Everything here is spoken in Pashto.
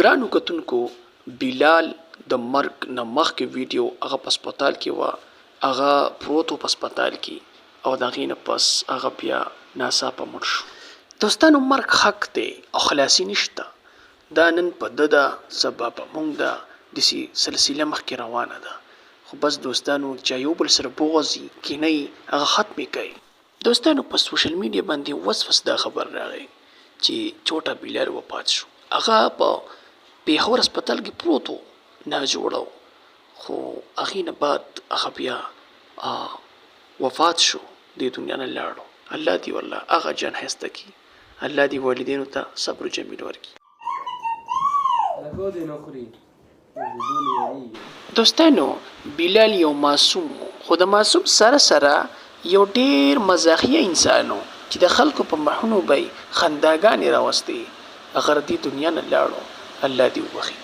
ګرانو کتونکو بلال د مرګ نه مخکې ویډیو هغه په هسپتال کې وه، هغه پروت و په هسپتال کې او د هغې نه پس هغه بیا ناڅاپه مړ شو. دوستانو مرګ حق دی او خلاصي نشته. دا نن په ده ده، سبا په موږ ده، داسې سلسله مخکې روانه ده. خو بس دوستانو چې یو بل سره بغض وي، کینه یې هغه ختمې کوي. دوستانو په سوشل میډیا باندې وس دا خبر راغی چې چوټا بلال وفات شو. هغه په پېښور هسپتال کې پروت و، ناجوړه و، خو هغې نه بعد هغه بیا وفات شو، دې دنیا نه لاړو. الله دې والله هغه جان ښایسته کړي، الله دې والدینو ته صبر جمیل ورکړي. دوستانو بلال یو معصوم و، خو د معصوم سره سره یو ډېر مزاحیه انسان و چې د خلکو په مخونو به یې خنداګانې راوستې. هغه دې دنیا نه لاړو، الله دې وبخي.